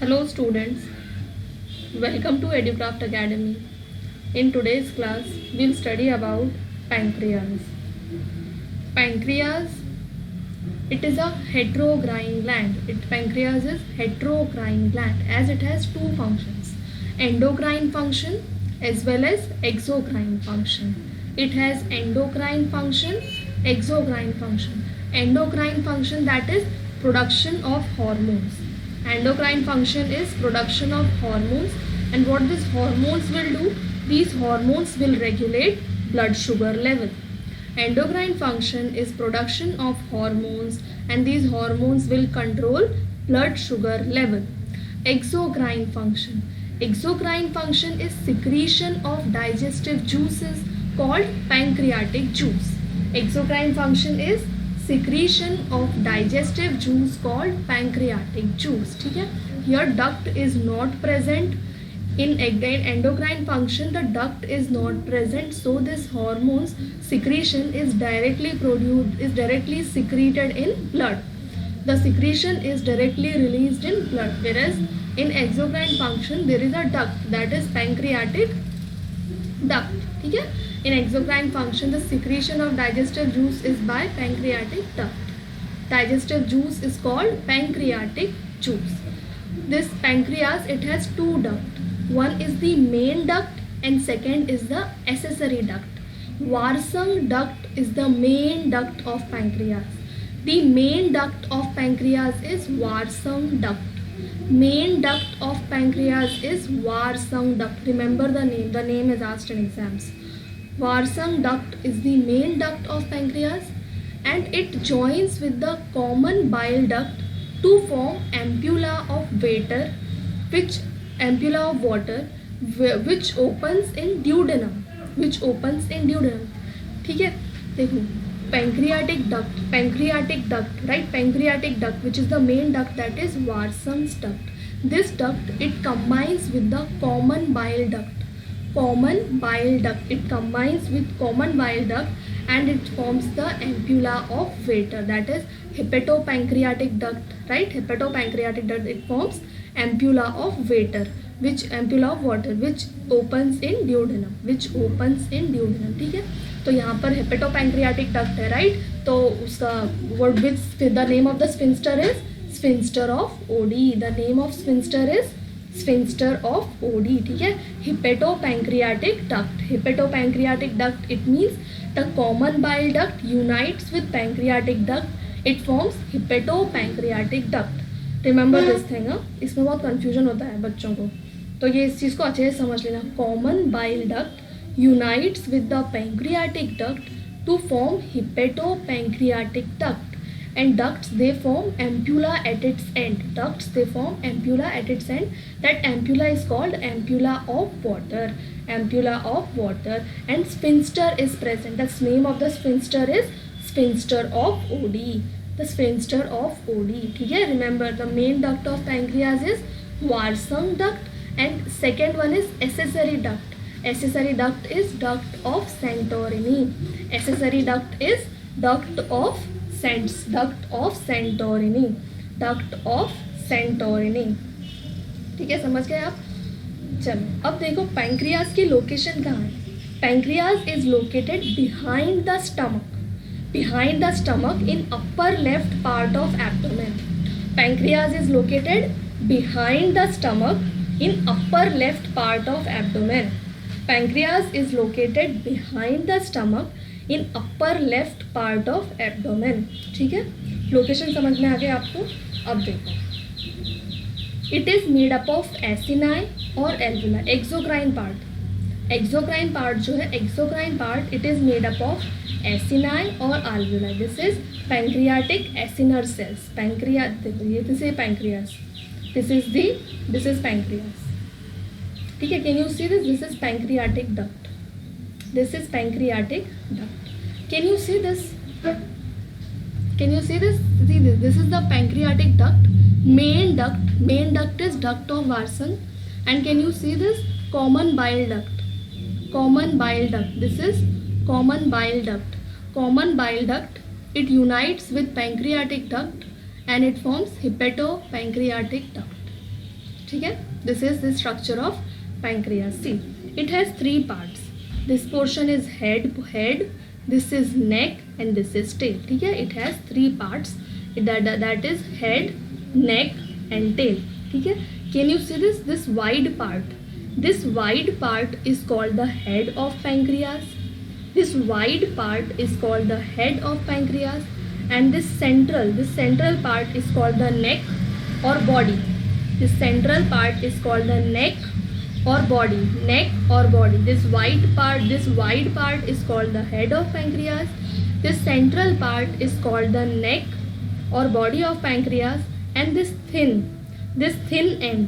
Hello students, welcome to EduCraft Academy. In today's class, we'll study about pancreas. Pancreas, it is a heterocrine gland. Pancreas is heterocrine gland as it has two functions, endocrine function as well as exocrine function. It has endocrine function, exocrine function. Endocrine function, that is production of hormones. Endocrine function is production of hormones, and what these hormones will do, these hormones will regulate blood sugar level. Endocrine function is production of hormones, and these hormones will control blood sugar level. Exocrine function, exocrine function is secretion of digestive juices called pancreatic juice. Exocrine function is secretion of digestive juice called pancreatic juice. ठीक है, here duct is not present. In endocrine function, the duct is not present, so this hormones secretion is directly secreted in blood. The secretion is directly released in blood, whereas in exocrine function there is a duct, that is pancreatic duct. ठीक है, in exocrine function the secretion of digestive juice is by pancreatic duct. Digestive juice is called pancreatic juice. This pancreas, it has two ducts. One is the main duct and second is the accessory duct. Varsang duct is the main duct of pancreas. The main duct of pancreas is Varsang duct. Main duct of pancreas is Varsang duct. Remember the name. The name is asked in exams. Varsang duct is the main duct of pancreas, and it joins with the common bile duct to form ampulla of water, which opens in duodenum. ठीक है, देखो pancreatic duct, right? Pancreatic duct, which is the main duct, that is Varsang's duct. This duct, it combines with the common bile duct. It combines with common bile duct and it forms the ampulla of Vater, that is hepatopancreatic duct, right? Hepatopancreatic duct, it forms ampulla of Vater, which ampulla of water, which opens in duodenum. ठीक है, तो यहाँ पर हेपेटोपैंक्रियाटिक duct है, right? तो उसका word which the name of the sphincter is sphincter of Oddi. The name of sphincter is sphincter of Oddi. ठीक है, hepatopancreatic duct, it means the common bile duct unites with pancreatic duct, it forms hepatopancreatic duct. Remember this thing. इसमें बहुत confusion होता है बच्चों को, तो ये इस चीज़ को अच्छे से समझ लेना. Common bile duct unites with the pancreatic duct to form hepatopancreatic duct, and ducts, they form ampulla at its end. That ampulla is called ampulla of water, and sphincter is present. The name of the sphincter is sphincter of OD. ठीक है, remember the main duct of pancreas is Varsang duct, and second one is accessory duct. Accessory duct is duct of Santorini. ठीक है, समझ गए आप? चलो अब देखो पैंक्रियाज की लोकेशन कहाँ है. Pancreas is located behind the stomach in upper left part of abdomen. Pancreas is located behind the stomach in upper left part of abdomen. Pancreas is located behind the stomach in upper left part of abdomen. ठीक है, location समझ में आ गया आपको? अब देखो, it is made up of acini और alveoli. Exocrine part जो है, it is made up of acini और alveoli. This is pancreatic acinar cells. देखो ये this is pancreas. ठीक है, can you see this? This is pancreatic duct. Can you see this? This is the pancreatic duct. Main duct is duct of Wirsung, and can you see this? Common bile duct. This is common bile duct. It unites with pancreatic duct and it forms hepatopancreatic duct. ठीक है, this is the structure of pancreas. See, it has 3 parts. This portion is head, this is neck and this is tail. ठीक है, it has 3 parts, that is head, neck and tail. ठीक है, can you see this wide part? This wide part is called the head of pancreas. This wide part is called the head of pancreas, and this central part is called the neck or body. This central part is called the neck or body. This wide part is called the head of pancreas. This central part is called the neck or body of pancreas, and this thin end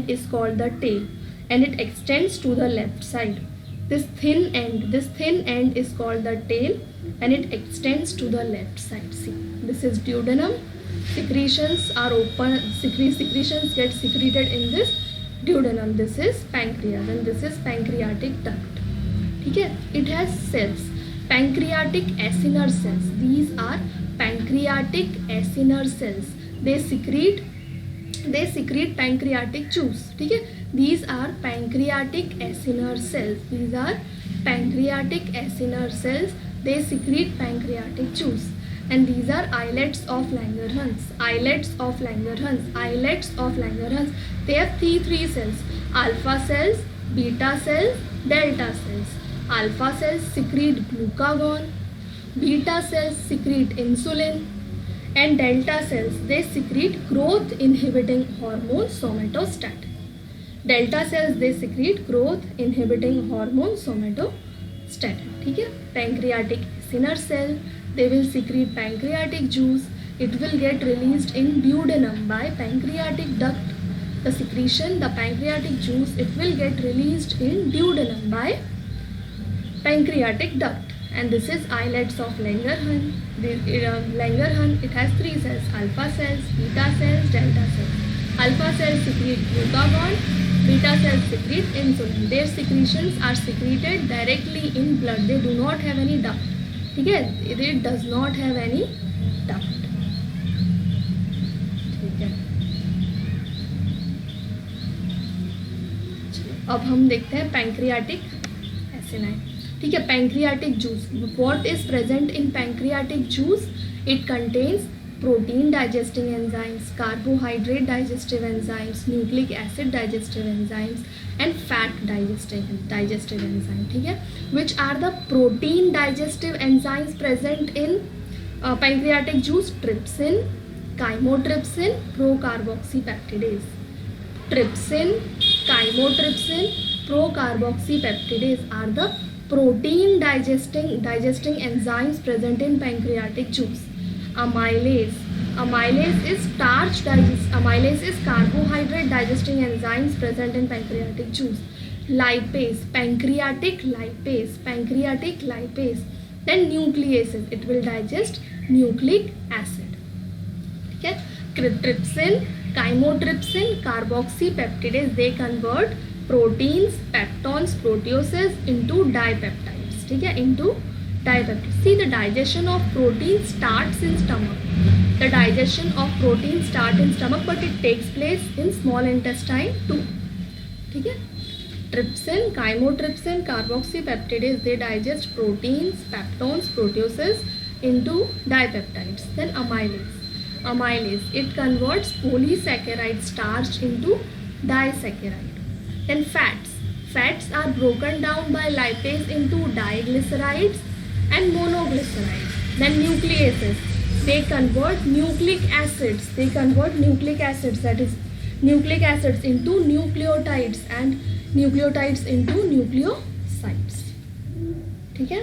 is called the tail, and it extends to the left side. This thin end is called the tail, and it extends to the left side. See, this is duodenum. Secretions are open. Secretions get secreted in this duodenum. This is pancreas, and this is pancreatic duct. ठीक है, it has cells. Pancreatic acinar cells. These are pancreatic acinar cells. They secrete pancreatic juice. ठीक है, these are pancreatic acinar cells. These are pancreatic acinar cells. They secrete pancreatic juice. And these are islets of Langerhans. They have three cells: alpha cells, beta cells, delta cells. Alpha cells secrete glucagon, beta cells secrete insulin, and delta cells, they secrete growth inhibiting hormone somatostatin. Delta cells, they secrete growth inhibiting hormone somatostatin. ठीक है, pancreatic acinar cell, they will secrete pancreatic juice. It will get released in duodenum by pancreatic duct. The secretion, the pancreatic juice, it will get released in duodenum by pancreatic duct. And this is islets of Langerhans. Langerhans, it has 3 cells: alpha cells, beta cells, delta cells. Alpha cells secrete glucagon, beta cells secrete insulin. Their secretions are secreted directly in blood. They do not have any duct. ठीक है, it does not have any duct. ठीक है, अब हम देखते हैं pancreatic acini. ठीक है, pancreatic juice. What is present in pancreatic juice? It contains protein digesting enzymes, carbohydrate digestive enzymes, nucleic acid digestive enzymes and fat digestive enzyme. ठीक है, which are the protein digestive enzymes present in pancreatic juice? Trypsin, chymotrypsin, procarboxypeptidase. Trypsin, chymotrypsin, procarboxypeptidase are the protein digesting enzymes present in pancreatic juice. Amylase is carbohydrate digesting enzymes present in pancreatic juice. Lipase, pancreatic lipase. Then nucleases, it will digest nucleic acid. Okay, trypsin, chymotrypsin, carboxypeptidase, they convert proteins, peptones, proteoses into dipeptides. ठीक है, into dipeptides. See, the digestion of protein starts in stomach. The digestion of protein starts in stomach, but it takes place in small intestine too. ठीक है, trypsin, chymotrypsin, carboxypeptidase, they digest proteins, peptones, proteoses into dipeptides. Then amylase, it converts polysaccharide starch into disaccharide. Then fats are broken down by lipase into diglycerides and monoglycerides. Then nucleases, they convert nucleic acids, that is nucleic acids into nucleotides and nucleotides into nucleosides. ठीक है,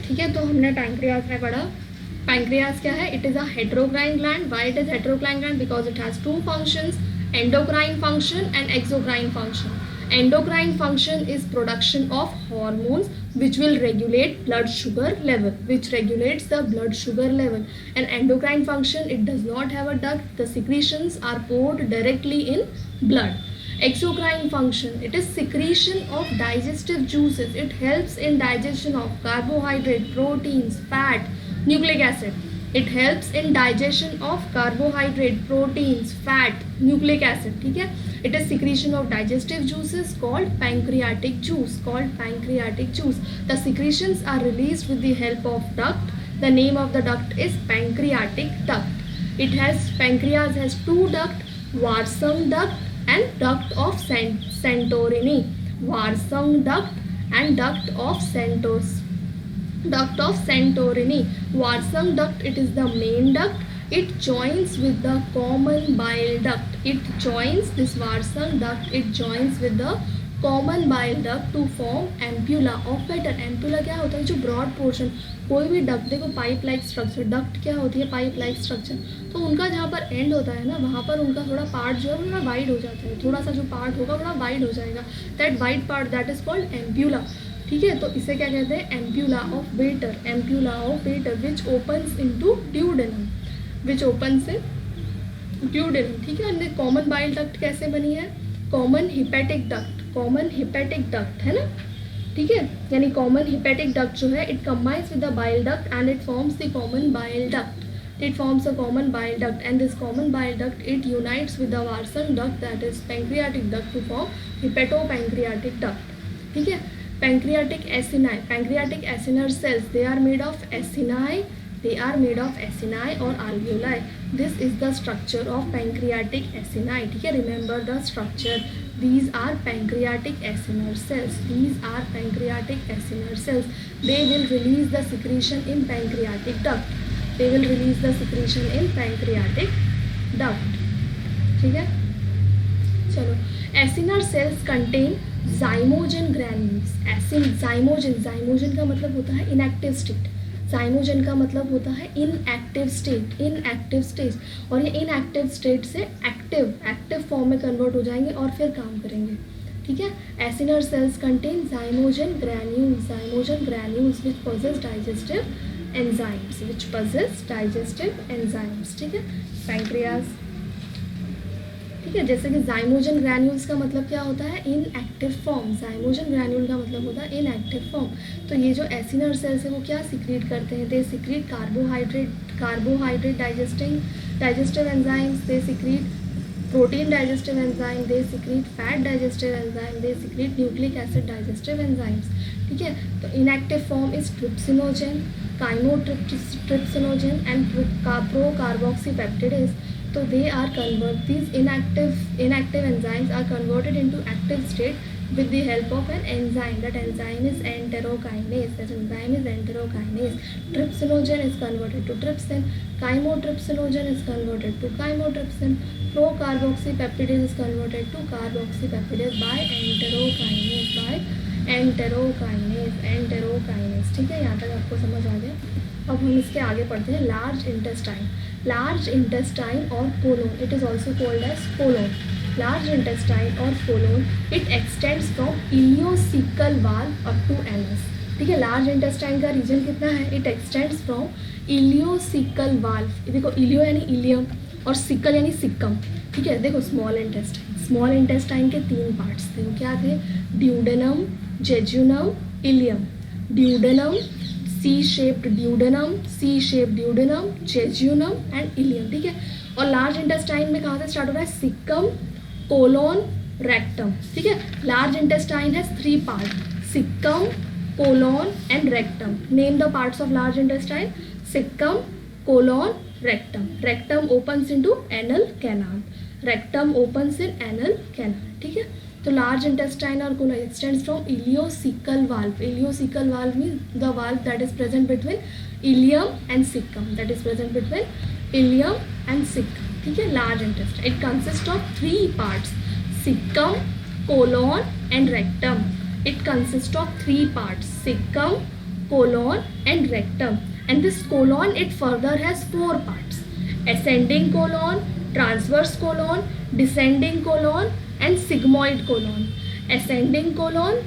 ठीक है. तो हमने pancreas में पढ़ा. Pancreas क्या है? It is a heterocrine gland. Why it is heterocrine gland? Because it has 2 functions, endocrine function and exocrine function. Endocrine function is production of hormones which will regulate blood sugar level, which regulates the blood sugar level. And endocrine function, it does not have a duct. The secretions are poured directly in blood. Exocrine function, it is secretion of digestive juices. It helps in digestion of carbohydrate, proteins, fat, nucleic acid. It helps in digestion of carbohydrate, proteins, fat, nucleic acid. ठीक है, it is secretion of digestive juices called pancreatic juice, called pancreatic juice. The secretions are released with the help of duct. The name of the duct is pancreatic duct. It has, pancreas has two duct, Varsang duct and duct of Santorini. Varsang duct and duct of Santorini. Varsang duct, it is the main duct. It joins with the common bile duct. It joins, this Varsang duct, it joins with the common bile duct to form ampulla of Vater. Ampulla क्या होता है? जो broad portion, कोई भी duct देखो pipe like structure, duct क्या होती है? Pipe like structure. तो उनका जहाँ पर एंड होता है ना, वहाँ पर उनका थोड़ा पार्ट जो है थोड़ा वाइड हो जाता है, थोड़ा सा जो पार्ट होगा थोड़ा वाइड हो जाएगा. That wide part, that is called ampulla. ठीक है, तो इसे क्या कहते हैं? Ampulla of waiter. Ampulla of waiter which opens into duodenum, which opens in duodenum. ठीक है, कॉमन बाइल डक्ट कैसे बनी है? Common hepatic duct, common hepatic duct है ना. ठीक है, यानी कॉमन हिपेटिक डक्ट जो है, it combines with the bile duct and it forms the common bile duct. It forms a common bile duct, and this common bile duct, it unites with the Varsang duct, that is pancreatic duct, to form hepatopancreatic duct. ठीक है, pancreatic acini, pancreatic acinar cells, they are made of acini, they are made of acini or alveoli. This is the structure of pancreatic acini. ठीक है, remember the structure. These are pancreatic acinar cells. These are pancreatic acinar cells. They will release the secretion in pancreatic duct. They will release the secretion in pancreatic duct. ठीक है, चलो. Acinar cells contain zymogen granules. Zymogen, zymogen का मतलब होता है inactive state. Zymogen का मतलब होता है inactive state, inactive stage. और ये inactive state से active form में convert हो जाएंगे और फिर काम करेंगे. ठीक है, acinar cells contain zymogen granules which possess digestive enzymes, which possess digestive enzymes. ठीक है, पैंक्रियाज. ठीक है, जैसे कि zymogen granules का मतलब क्या होता है? inactive form. zymogen granule का मतलब होता है inactive form. तो ये जो acinar cells है वो क्या secrete करते हैं? they secrete carbohydrate digestive enzymes, they secrete protein digestive enzyme, they secrete fat digestive enzyme, they secrete nucleic acid digestive enzymes. ठीक है, तो inactive form is trypsinogen, chymotrypsinogen and procarboxypeptidase. So they are converted, these inactive enzymes are converted into active state with the help of an enzyme. That enzyme is enterokinase. Trypsinogen is converted to trypsin, chymotrypsinogen is converted to chymotrypsin, procarboxypeptidase is converted to carboxypeptidase by enterokinase. ठीक है, यहाँ तक आपको समझ आ गया. अब हम इसके आगे पढ़ते हैं. लार्ज इंटेस्टाइन और colon, it is also called as colon. Large intestine और colon, it extends from ileocaecal valve up to anus. ठीक है, लार्ज इंटेस्टाइन का रीजन कितना है? It extends from ileocaecal valve. देखो, इलियो यानी इलियम और सिकल यानी सिक्कम. ठीक है, देखो स्मॉल इंटेस्टाइन के 3 पार्ट्स थे. वो क्या थे? Duodenum, jejunum, ileum. Duodenum, C-shaped duodenum, jejunum and ileum. ठीक है, और लार्ज इंटेस्टाइन में कहाँ से स्टार्ट हो रहा है? Caecum, colon, rectum. ठीक है, large intestine has 3 part, caecum, colon and rectum. Name the parts of large intestine. Caecum, colon, rectum. Rectum opens into anal canal. ठीक है, तो लार्ज इंटेस्टाइन और colon extends from ileocaecal valve. Ileocaecal valve means the valve that is present between ileum and caecum. ठीक है, large intestine, it consist of 3 parts, caecum, colon and rectum. It consists of 3 parts, cecum, colon and rectum. And this colon, it further has 4 parts, ascending colon, transverse colon, descending colon and sigmoid colon. ascending colon,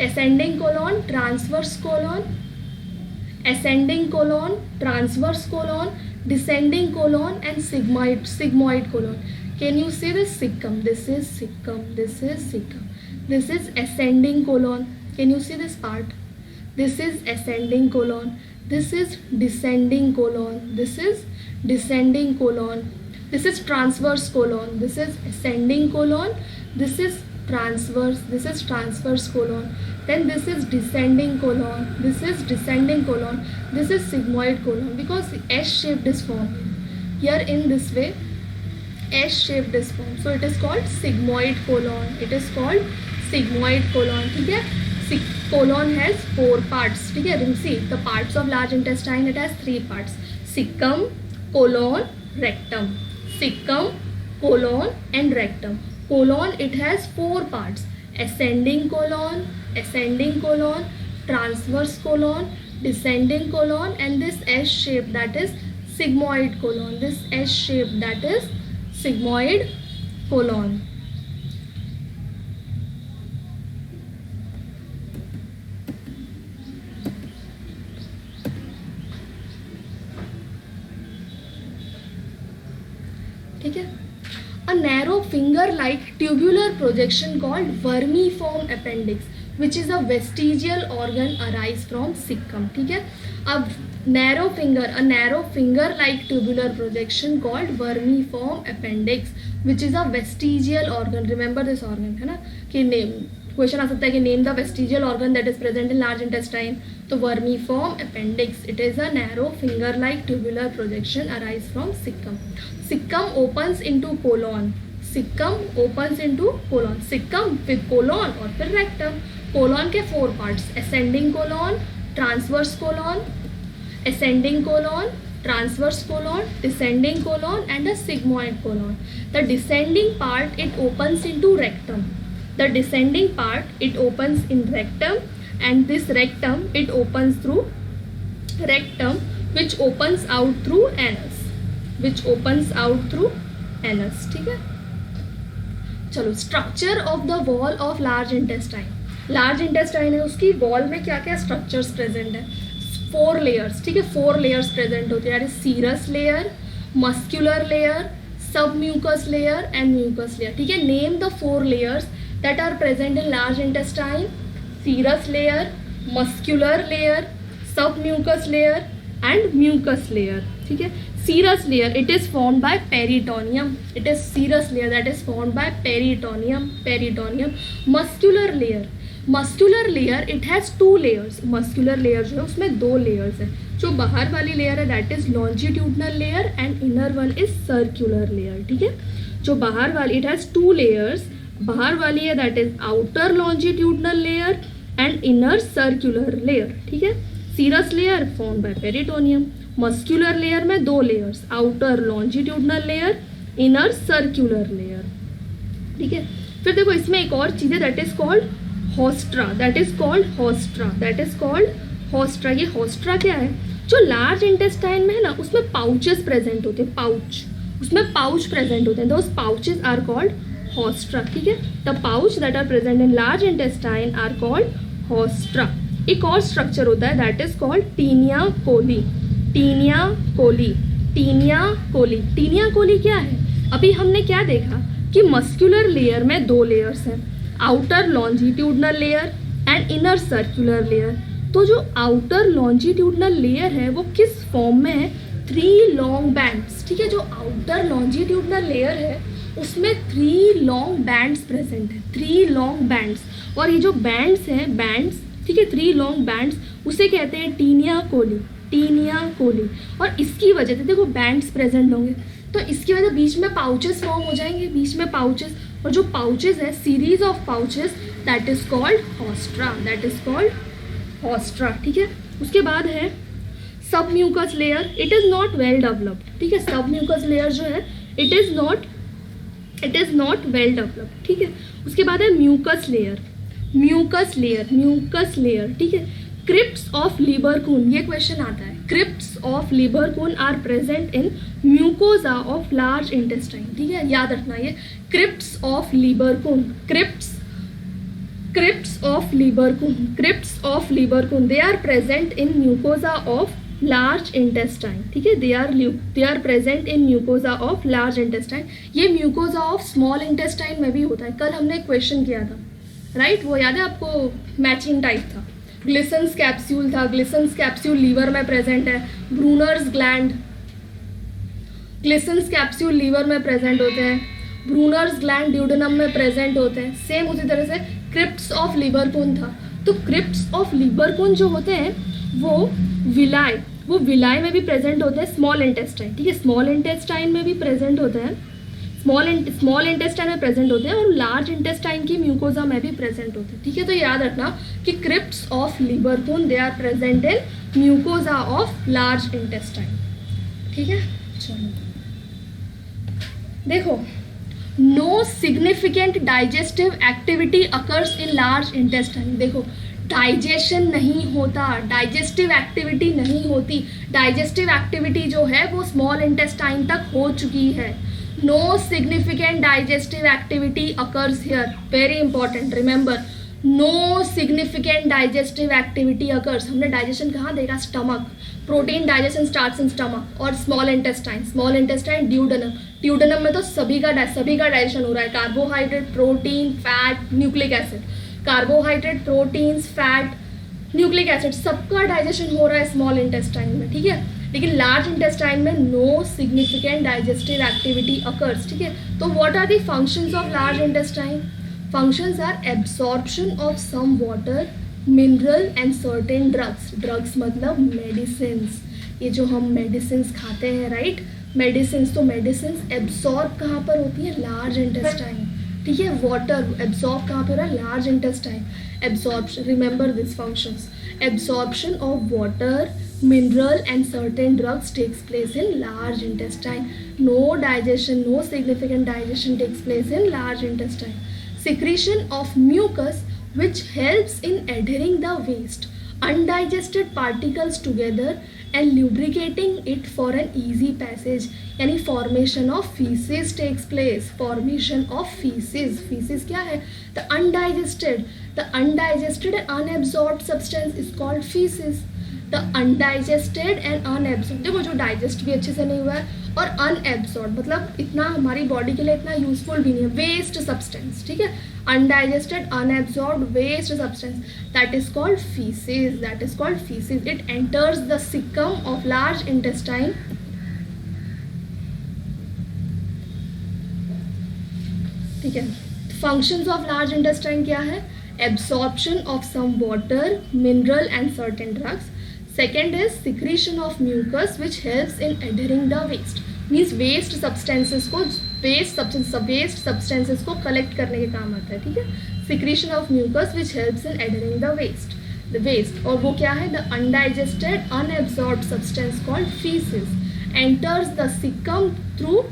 ascending colon, transverse colon, ascending colon, transverse colon, descending colon, and sigmoid colon. Can you see this? Cecum. This is cecum. This is cecum. This is ascending colon. Can you see this part? This is ascending colon. This is descending colon. This is descending colon. This is transverse colon. This is ascending colon. This is transverse. This is transverse colon. Then this is descending colon. This is descending colon. This is sigmoid colon, because S-shaped is formed here in this way. S-shaped is formed, so it is called sigmoid colon. It is called sigmoid colon. ठीक है? Colon has 4 parts. ठीक है? See the parts of large intestine. It has 3 parts: cecum, colon, rectum. Cecum, colon, and rectum. Colon, it has 4 parts: ascending colon, transverse colon, descending colon, and this S shape, that is sigmoid colon. This S shape, that is sigmoid colon. ठीक है? A narrow finger-like tubular projection called vermiform appendix, which is a vestigial organ, arise from cecum. ठीक है? अब narrow finger-like tubular projection called vermiform appendix, which is a vestigial organ. Remember this organ, है ना? कि question आ सकता है कि name the vestigial organ that is present in large intestine. तो vermiform appendix, it is a narrow finger like tubular projection arise from caecum. Caecum opens into colon. Caecum opens into colon. Caecum फिर colon और फिर rectum. Colon के 4 parts: ascending colon, transverse colon, ascending colon, transverse colon, descending colon, and a sigmoid colon. The descending part, it opens into rectum. The descending part, it opens in rectum, and this rectum, it opens through rectum, which opens out through anus. Which opens out through anus. ठीक है? चलो, structure of the wall of large intestine. Large intestine है, उसकी wall में क्या क्या structures present है? 4 layers. ठीक है? 4 लेयर्स प्रेजेंट होते हैं. Serous layer, muscular layer, sub mucous layer and mucous layer. ठीक है? Name the 4 layers that are present in large intestine. Serous layer, muscular layer, sub mucous layer and mucous layer. ठीक है? serous layer, it is formed by peritoneum. It is serous layer that is formed by peritoneum. Muscular layer, it has 2 layers. Muscular layer जो है उसमें 2 layers है. जो बाहर वाली layer है that is longitudinal layer and inner one is circular layer. ठीक है? जो बाहर वाली, it has 2 layers. बाहर वाली है that is outer longitudinal layer and inner circular layer. ठीक है? serous layer formed by peritoneum. Muscular layer में 2 layers, outer longitudinal layer, inner circular layer. ठीक है? फिर देखो इसमें एक और चीज़ है दैट इज कॉल्ड होस्ट्रा. ये होस्ट्रा क्या है? जो लार्ज इंटेस्टाइन में है ना, उसमें पाउचेस प्रेजेंट होते हैं. पाउच प्रेजेंट होते हैं. Those pouches are called haustra. ठीक है? The pouch that are present in large intestine are called haustra. एक और स्ट्रक्चर होता है that is called taenia coli. Taenia coli क्या है? अभी हमने क्या देखा कि मस्कुलर लेयर में 2 लेयर्स हैं, outer longitudinal layer and inner circular layer. तो जो आउटर लॉन्जिट्यूडनल लेयर है वो किस फॉर्म में है? 3 लॉन्ग बैंड्स. ठीक है? जो आउटर लॉन्जिट्यूडनल लेयर है उसमें 3 लॉन्ग बैंड्स प्रेजेंट है. 3 लॉन्ग बैंड्स. और ये जो बैंड्स हैं, बैंड्स, ठीक है, 3 लॉन्ग बैंड्स, उसे कहते हैं टीनिया कोली. और इसकी वजह से देखो बैंड्स प्रेजेंट होंगे तो इसकी वजह बीच में पाउचेस फॉर्म हो जाएंगे. बीच में पाउचेस, और जो पाउचेस है, series of pouches, that is called haustra. ठीक है? उसके बाद है sub mucous layer. It is not well developed. ठीक है? सब म्यूकस लेयर जो है it is not well developed. ठीक है? उसके बाद है म्यूकस लेयर. ठीक है? क्रिप्ट्स ऑफ लिबरकून, ये क्वेश्चन आता है. Crypts of Lieberkühn are present in mucosa of large intestine. ठीक है? याद रखना ये crypts of Lieberkühn Crypts of Lieberkühn, they are present in mucosa of large intestine. ठीक है, they are present in mucosa of large intestine. ये mucosa of small intestine में भी होता है. कल हमने क्वेश्चन किया था, राइट? वो याद है आपको? मैचिंग टाइप था. ग्लिसन्स कैप्सूल था. ग्लिसन्स कैप्सूल लीवर में प्रेजेंट है. Brunner's gland, Glisson's capsule liver में प्रेजेंट होते हैं. ब्रूनर्स ग्लैंड ड्यूडेनम में प्रेजेंट होते हैं. सेम उसी तरह से क्रिप्ट्स ऑफ लीबरकून था. तो क्रिप्ट्स ऑफ लीबरकून जो होते हैं वो विलाई में भी प्रेजेंट होते हैं. स्मॉल इंटेस्टाइन, ठीक है, स्मॉल इंटेस्टाइन में भी प्रेजेंट होते हैं. स्मॉल इंटेस्टाइन में प्रेजेंट होते हैं और लार्ज इंटेस्टाइन की म्यूकोजा में भी प्रेजेंट होते हैं. ठीक है, तो याद रखना कि crypts of Lieberkühn they are present in mucosa of large intestine. ठीक है, चलो देखो. No significant digestive activity occurs in large intestine. देखो, डाइजेशन नहीं होता, डाइजेस्टिव एक्टिविटी नहीं होती. डाइजेस्टिव एक्टिविटी जो है वो स्मॉल इंटेस्टाइन तक हो चुकी है. No significant digestive activity occurs here. Very important, remember, no significant digestive activity occurs. हमने डाइजेशन कहाँ देखा? Stomach. Protein digestion starts in stomach. और स्मॉल इंटेस्टाइन ड्यूडेनम. ड्यूडेनम में तो सभी का डाइजेशन हो रहा है. Carbohydrate, protein, fat, nucleic acid. Carbohydrate, proteins, fat, nucleic acid, सबका डाइजेशन हो रहा है स्मॉल इंटेस्टाइन में. ठीक है, लेकिन लार्ज इंटेस्टाइन में no significant digestive activity occurs. ठीक है, तो what are the functions of large intestine? Functions are absorption of some water, mineral and certain drugs. Drugs मतलब मेडिसिन्स. ये जो हम मेडिसिन्स खाते हैं, राइट, मेडिसिन्स. तो मेडिसिन्स एब्सॉर्ब कहाँ पर होती है? Large intestine. ठीक है, वाटर एब्सॉर्ब कहाँ पे हो रहा है? Large intestine. Absorption, remember this functions. Absorption of water, mineral and certain drugs takes place in large intestine. No digestion, no significant digestion takes place in large intestine. Secretion of mucus which helps in adhering the waste, undigested particles together and lubricating it for an easy passage. यानी formation of feces takes place. Formation of feces. Feces क्या है? The undigested and unabsorbed substance is called feces. The undigested and unabsorb. देखो, जो digest भी अच्छे से नहीं हुआ है और अनएब्सॉर्ब मतलब इतना हमारी बॉडी के लिए इतना यूजफुल भी नहीं है. Waste substance. ठीक है, undigested, unabsorb, waste substance, that is called faeces. It enters the caecum of large intestine. ठीक है, फंक्शंस ऑफ लार्ज इंटेस्टाइन क्या है? Absorption of some water, mineral and certain drugs. Second is secretion of mucus which helps in adhering the waste. Means waste substances को collect करने के काम आता है. ठीक है, secretion of mucus which helps in adhering the waste. और वो क्या है? The undigested unabsorbed substance called feces enters the cecum through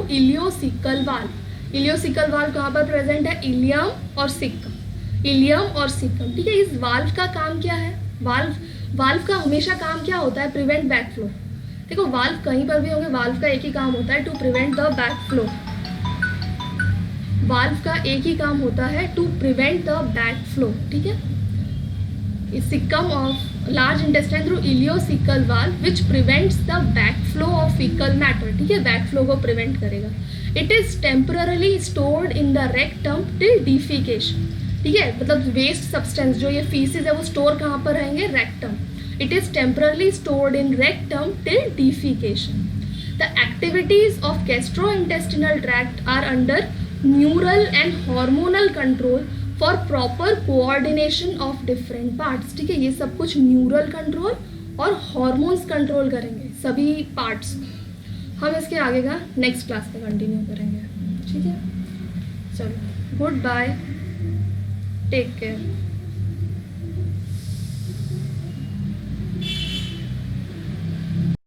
ileocecal valve. Ileocecal valve कहाँ पर प्रेजेंट है? इलियम और सिक्कम. ठीक है, इस वाल्व का काम क्या है? वाल्व का हमेशा काम क्या होता है? Prevent back flow. देखो, वाल्व कहीं पर भी होंगे, वाल्व का एक ही काम होता है, to prevent the back flow. Valve का एक ही काम होता है, to prevent the back flow. ठीक है, caecum of large intestine through ileocaecal valve which prevents the back flow of faecal matter. ठीक है, बैक फ्लो को प्रिवेंट करेगा. It is temporarily stored in the rectum till defecation. ठीक है, मतलब waste substance जो ये फीसेस है वो स्टोर कहाँ पर रहेंगे? Rectum. It is temporarily stored in rectum till defecation. The activities of gastrointestinal tract are under neural and hormonal control for proper coordination of different parts. ठीक है, ये सब कुछ न्यूरल कंट्रोल और हॉर्मोन्स कंट्रोल करेंगे सभी पार्ट्स. हम इसके आगे का नेक्स्ट क्लास में कंटिन्यू करेंगे. ठीक है, चलो, गुड बाय, टेक केयर.